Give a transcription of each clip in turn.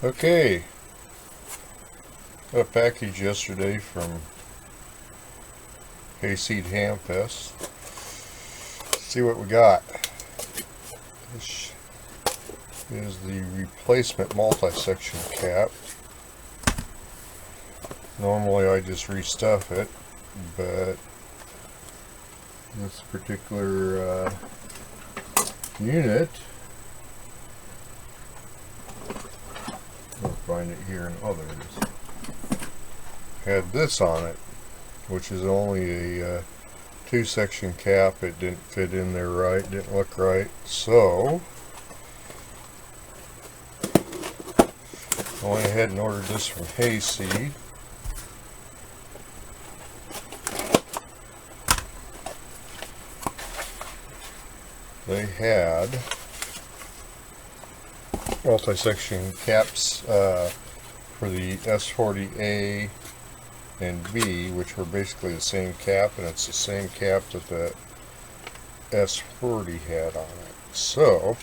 Okay, got a package yesterday from Hayseed Hamfest. Let's see what we got. This is the replacement multi-section cap. Normally I just restuff it, but this particular unit, I'll find it here, and oh, there it is, had this on it, which is only a two-section cap. It didn't fit in there right, didn't look right, so I went ahead and ordered this from Hayseed. They had multi-section caps for the S40A and B, which were basically the same cap, and it's the same cap that the S40 had on it. So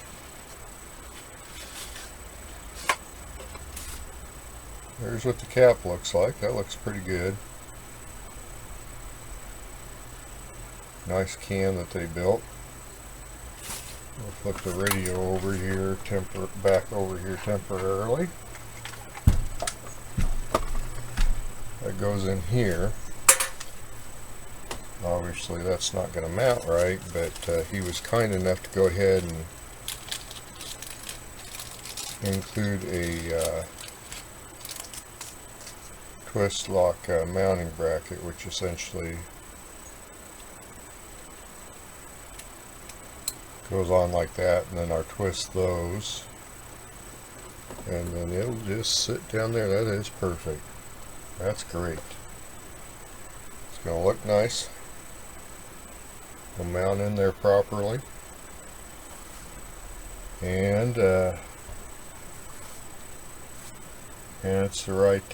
there's what the cap looks like. That looks pretty good. Nice can that they built. We'll flip the radio over here, back over here temporarily. That goes in here. Obviously that's not going to mount right, but he was kind enough to go ahead and include a twist lock mounting bracket, which essentially goes on like that, and then I'll twist those, and then it'll just sit down there. That is perfect. That's great. It's going to look nice. Will mount in there properly, and it's the right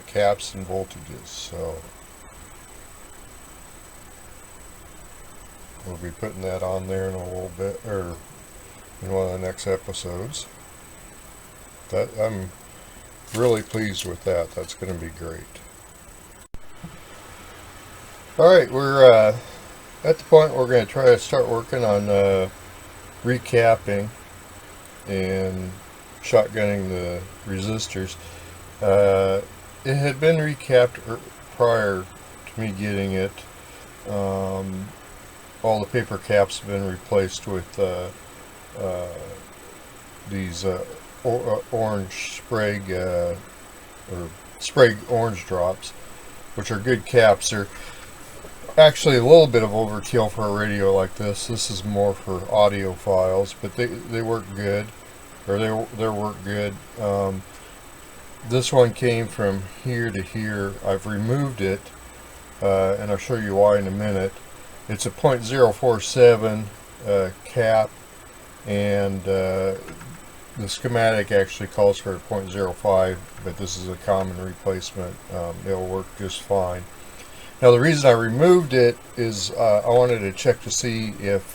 caps and voltages. So we'll be putting that on there in a little bit, or in one of the next episodes. That I'm really pleased with that. That's going to be great. Alright, we're at the point we're going to try to start working on recapping and shotgunning the resistors. It had been recapped prior to me getting it. All the paper caps have been replaced with these orange Sprague or Sprague orange drops, which are good caps. They're actually a little bit of overkill for a radio like this. This is more for audio files, but they work good, or they work good. This one came from here to here. I've removed it, and I'll show you why in a minute. It's a .047 cap, and the schematic actually calls for a .05, but this is a common replacement. It'll work just fine. Now the reason I removed it is I wanted to check to see if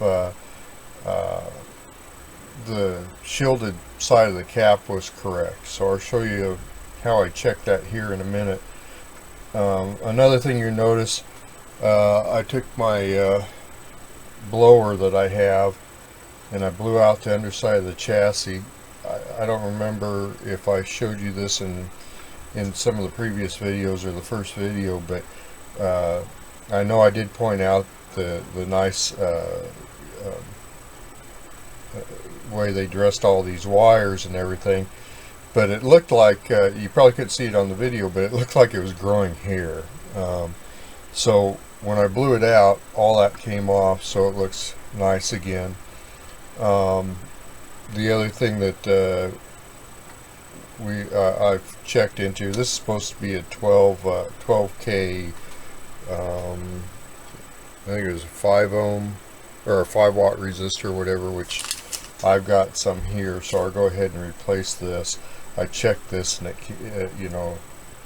the shielded side of the cap was correct. So I'll show you how I checked that here in a minute. Another thing you notice, I took my blower that I have and I blew out the underside of the chassis. I don't remember if I showed you this in some of the previous videos or the first video, but I know I did point out the nice way they dressed all these wires and everything, but it looked like, you probably couldn't see it on the video, but it looked like it was growing hair. So when I blew it out, all that came off, so it looks nice again. The other thing that I've checked into, this is supposed to be a 12K, I think it was a 5 ohm or a 5 watt resistor or whatever, which I've got some here, so I'll go ahead and replace this. I checked this, and it you know,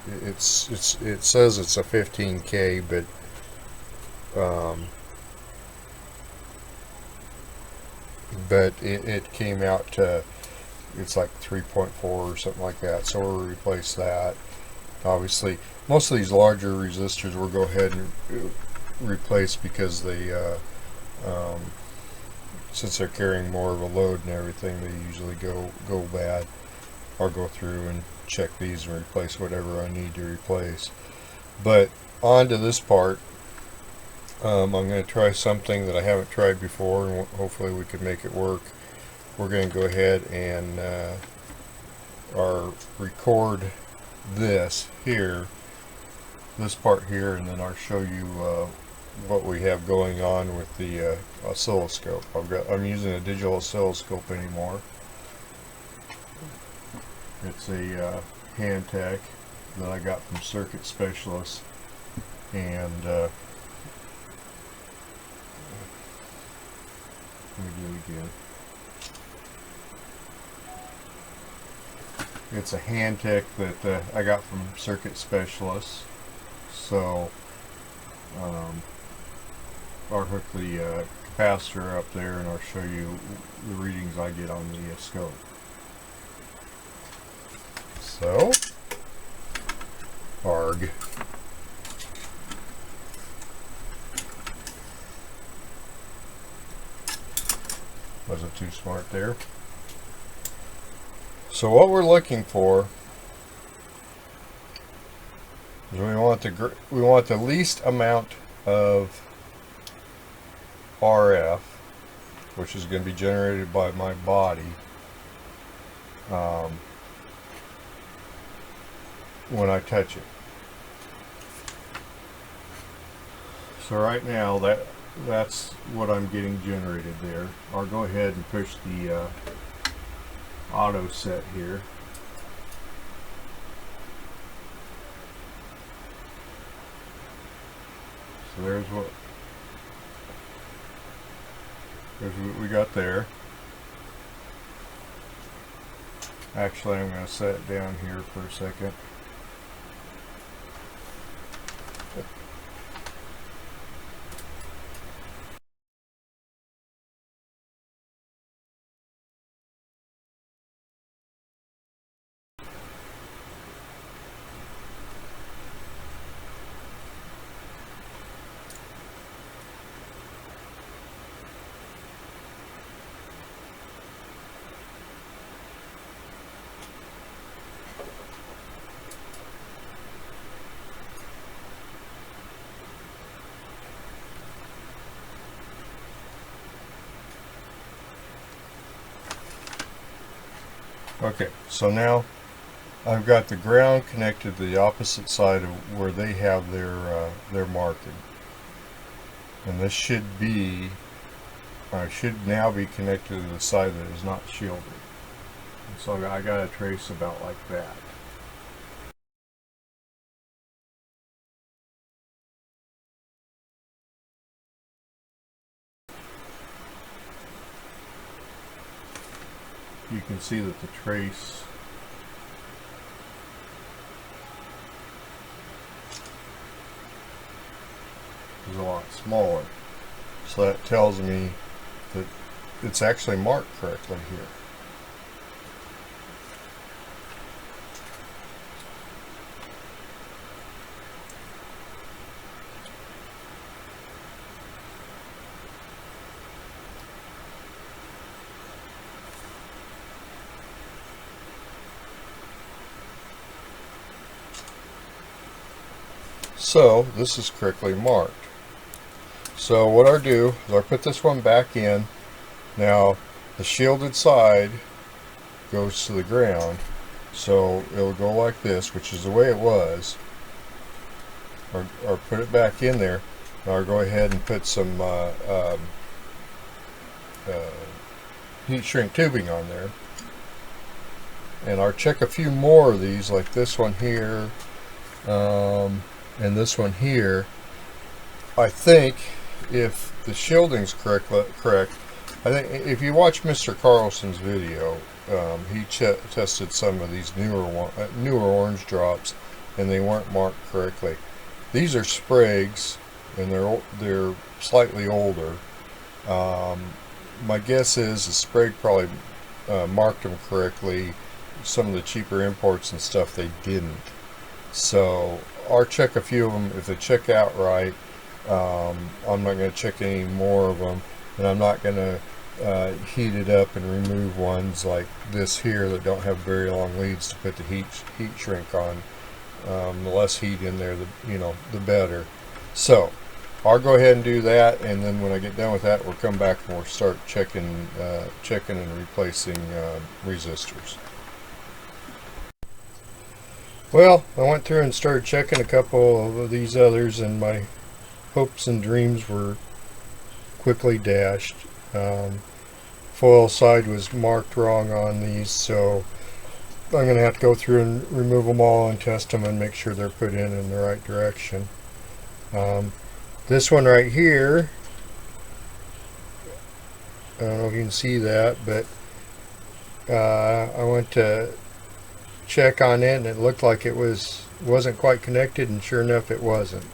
it says it's a 15K, but but it came out to, it's like 3.4 or something like that, so we'll replace that. Obviously most of these larger resistors we'll go ahead and replace because they since they're carrying more of a load and everything, they usually go bad. I'll go through and check these and replace whatever I need to replace. But on to this part, I'm going to try something that I haven't tried before, and hopefully we can make it work. We're going to go ahead and record this here, this part here, and then I'll show you what we have going on with the oscilloscope. I'm using a digital oscilloscope anymore. It's a hand tech that I got from Circuit Specialists, and let me do it again. It's a hand tech that I got from Circuit Specialists. So I'll hook the capacitor up there and I'll show you the readings I get on the scope. So, ARG. Wasn't too smart there. So what we're looking for is we want the least amount of RF, which is going to be generated by my body, when I touch it. So right now that's what I'm getting generated there. I'll go ahead and push the auto set here. So there's what we got there. Actually, I'm going to set it down here for a second. Okay, so now I've got the ground connected to the opposite side of where they have their marking, and this should now be connected to the side that is not shielded. And so I got a trace about like that. You can see that the trace is a lot smaller. So that tells me that it's actually marked correctly here. So this is correctly marked. So what I do is I put this one back in. Now the shielded side goes to the ground, so it'll go like this, which is the way it was, or put it back in there. Now I'll go ahead and put some heat shrink tubing on there, and I'll check a few more of these, like this one here, and this one here. I think if the shielding's correct, I think if you watch Mr. Carlson's video, he tested some of these newer orange drops, and they weren't marked correctly. These are Sprague's, and they're slightly older. my guess is the Sprague probably marked them correctly. Some of the cheaper imports and stuff, they didn't. So I'll check a few of them. If they check out right, I'm not going to check any more of them, and I'm not going to heat it up and remove ones like this here that don't have very long leads to put the heat shrink on. The less heat in there, the better. So I'll go ahead and do that, and then when I get done with that, we'll come back and we'll start checking and replacing resistors. Well, I went through and started checking a couple of these others, and my hopes and dreams were quickly dashed. Foil side was marked wrong on these, so I'm going to have to go through and remove them all and test them and make sure they're put in the right direction. This one right here, I don't know if you can see that, but I went to check on it and it looked like it wasn't quite connected, and sure enough it wasn't.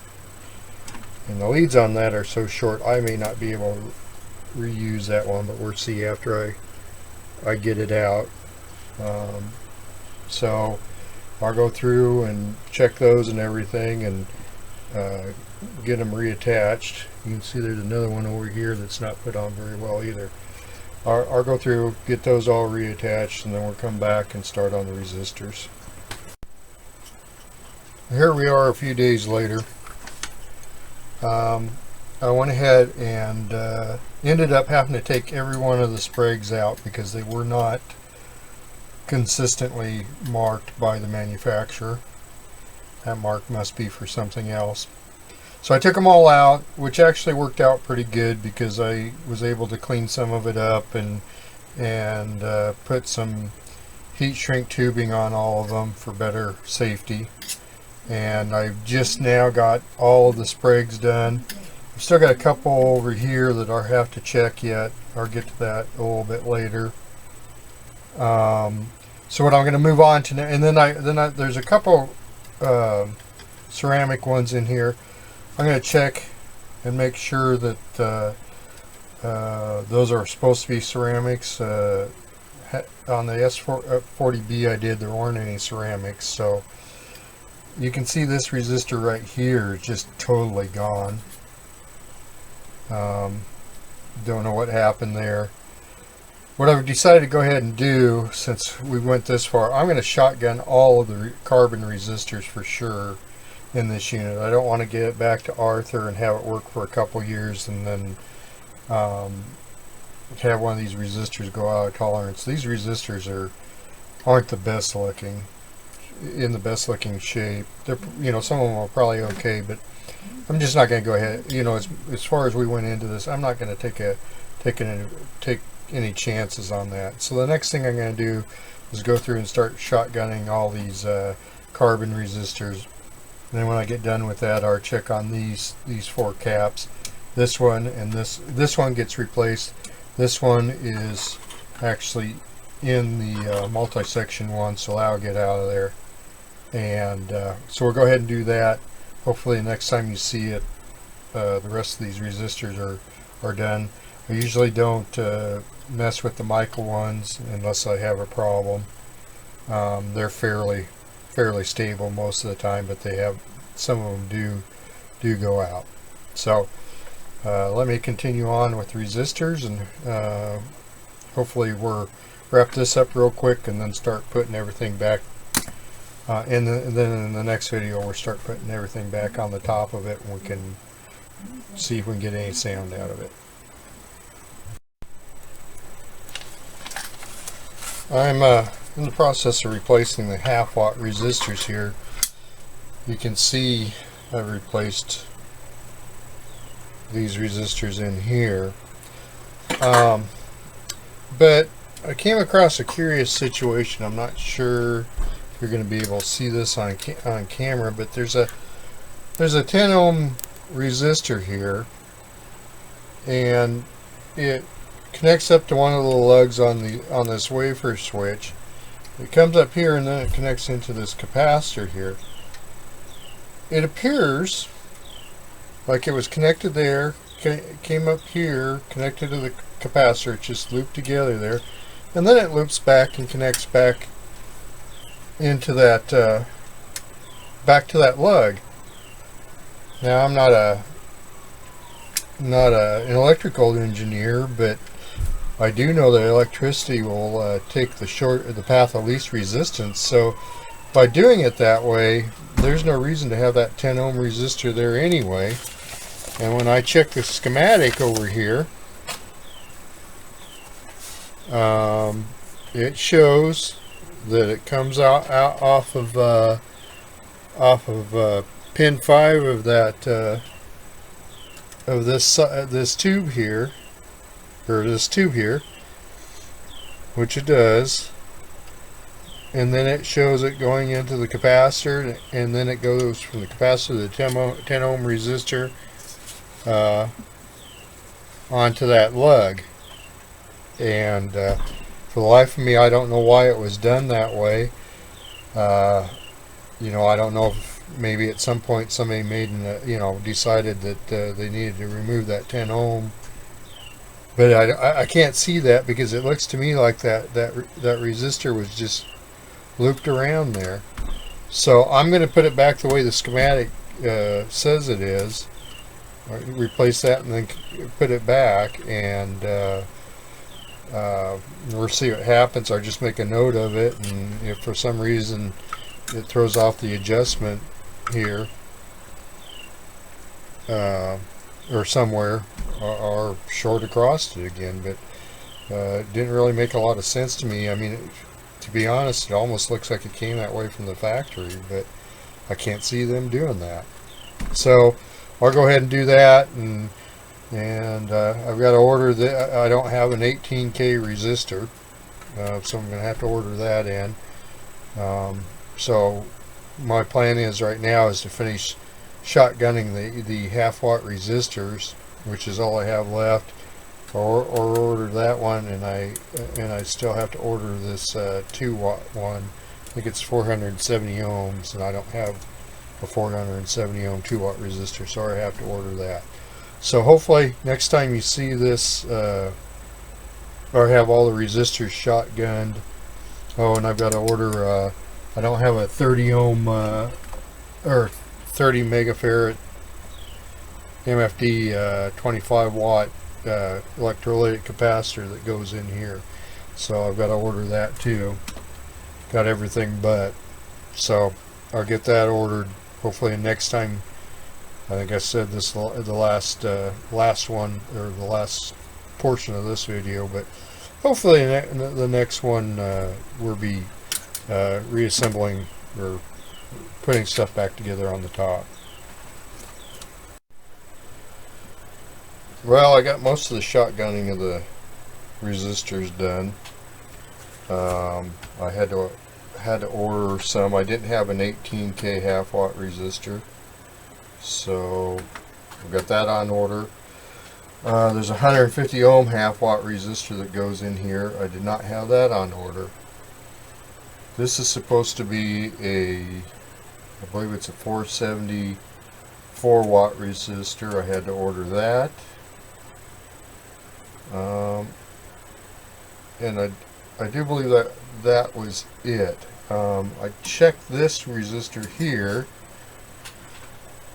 And the leads on that are so short I may not be able to reuse that one, but we'll see after I get it out. So I'll go through and check those and everything and get them reattached. You can see there's another one over here that's not put on very well either. I'll go through, get those all reattached, and then we'll come back and start on the resistors. Here we are a few days later. I went ahead and ended up having to take every one of the Spragues out because they were not consistently marked by the manufacturer. That mark must be for something else. So I took them all out, which actually worked out pretty good because I was able to clean some of it up and put some heat shrink tubing on all of them for better safety. And I've just now got all of the Spragues done. I've still got a couple over here that I have to check yet. I'll get to that a little bit later. So what I'm going to move on to now, and then there's a couple ceramic ones in here. I'm going to check and make sure that those are supposed to be ceramics. On the S40B I did, there weren't any ceramics, so you can see this resistor right here is just totally gone. Don't know what happened there. What I've decided to go ahead and do, since we went this far, I'm going to shotgun all of the carbon resistors for sure in this unit. I don't want to get it back to Arthur and have it work for a couple years and then have one of these resistors go out of tolerance. These resistors aren't the best looking, in the best looking shape. They're, some of them are probably okay, but I'm just not going to go ahead. As far as we went into this, I'm not going to take any chances on that. So the next thing I'm going to do is go through and start shotgunning all these carbon resistors. And then when I get done with that, I'll check on these 4 caps. This one and this one gets replaced. This one is actually in the multi-section one, so that'll get out of there. And so we'll go ahead and do that. Hopefully the next time you see it, the rest of these resistors are done. I usually don't mess with the Michael ones unless I have a problem. They're fairly stable most of the time, but some of them do go out. So let me continue on with resistors, and hopefully we'll wrap this up real quick and then start putting everything back. And then in the next video we'll start putting everything back on the top of it, and we can see if we can get any sound out of it. I'm in the process of replacing the 1/2 watt resistors here. You can see I've replaced these resistors in here. But I came across a curious situation. I'm not sure if you're going to be able to see this on camera, but there's a 10 ohm resistor here, and it connects up to one of the lugs on this wafer switch. It comes up here and then it connects into this capacitor here. It appears like it was connected there, came up here, connected to the capacitor. It's just looped together there, and then it loops back and connects back into that back to that lug. Now I'm not an electrical engineer, but I do know that electricity will take the path of least resistance. So by doing it that way, there's no reason to have that 10 ohm resistor there anyway. And when I check the schematic over here, it shows that it comes out off of pin 5 of that of this tube here, or this tube here, which it does, and then it shows it going into the capacitor, and then it goes from the capacitor to the 10 ohm resistor onto that lug. And for the life of me, I don't know why it was done that way. You know, I don't know if maybe at some point somebody made decided that they needed to remove that 10 ohm, but I can't see that, because it looks to me like that resistor was just looped around there. So I'm going to put it back the way the schematic says it is, replace that and then put it back, and we'll see what happens. I'll just make a note of it, and if for some reason it throws off the adjustment here or somewhere, or short across it again, but it didn't really make a lot of sense to me. I mean, to be honest, it almost looks like it came that way from the factory, but I can't see them doing that. So I'll go ahead and do that, and I've got to order the, I don't have an 18K resistor, so I'm going to have to order that in. So my plan is right now is to finish shotgunning the half-watt resistors, which is all I have left, or order that one, and I still have to order this 2-watt one. I think it's 470 ohms, and I don't have a 470 ohm 2-watt resistor, so I have to order that. So hopefully next time you see this, or have all the resistors shotgunned. Oh, and I've got to order, I don't have a 30 ohm or 30 megafarad MFD 25 watt electrolytic capacitor that goes in here. So I've got to order that too. Got everything but. So I'll get that ordered hopefully next time. I think I said this the last one, or the last portion of this video, but hopefully the next one we'll be reassembling or putting stuff back together on the top. Well, I got most of the shotgunning of the resistors done. I had to order some. I didn't have an 18K half-watt resistor, so I've got that on order. There's a 150 ohm half-watt resistor that goes in here. I did not have that on order. This is supposed to be I believe it's a 470 4-watt resistor. I had to order that. And I do believe that was it. I checked this resistor here,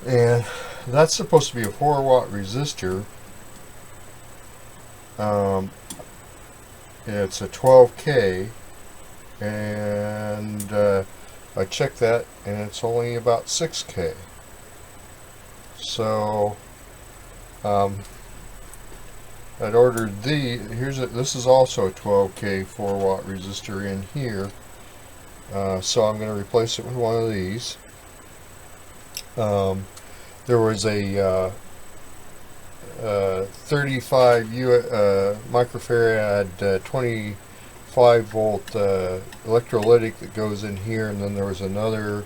and that's supposed to be a 4-watt resistor. It's a 12K, and I checked that, and it's only about 6K. So I'd ordered this is also a 12K 4-watt resistor in here, so I'm going to replace it with one of these. There was a 35 microfarad 25 volt electrolytic that goes in here, and then there was another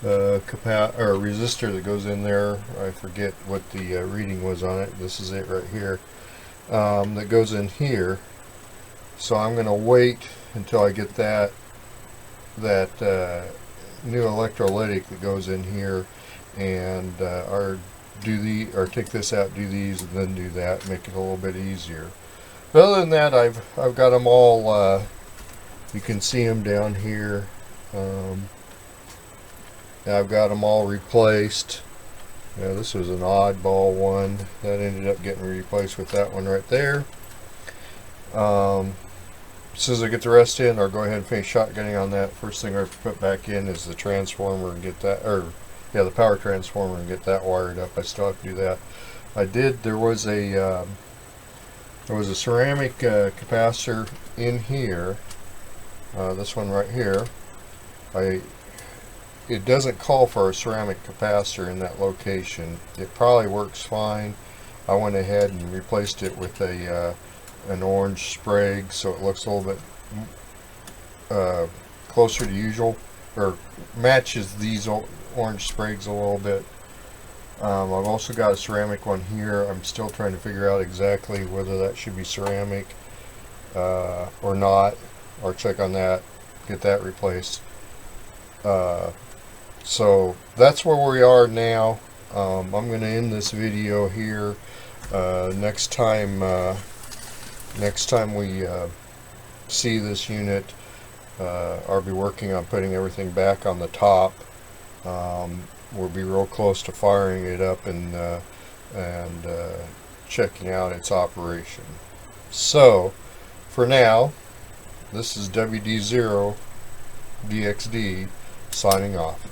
resistor that goes in there. I forget what the reading was on it. This is it right here. That goes in here. So I'm going to wait until I get that new electrolytic that goes in here, and take this out, do these, and then do that, make it a little bit easier. But other than that, I've got them all. You can see them down here. I've got them all replaced. Yeah, this was an oddball one that ended up getting replaced with that one right there. As soon as I get the rest in, I'll go ahead and finish shotgunning on that. First thing I have to put back in is the transformer and get that, the power transformer and get that wired up. I still have to do that. There was a ceramic capacitor in here. This one right here. It doesn't call for a ceramic capacitor in that location. It probably works fine. I went ahead and replaced it with an orange Sprague, so it looks a little bit closer to usual, or matches these orange Spragues a little bit. I've also got a ceramic one here. I'm still trying to figure out exactly whether that should be ceramic or not, or check on that, get that replaced. So that's where we are now. I'm going to end this video here. Next time we see this unit, I'll be working on putting everything back on the top. We'll be real close to firing it up and checking out its operation. So for now, this is WD0 DXD signing off.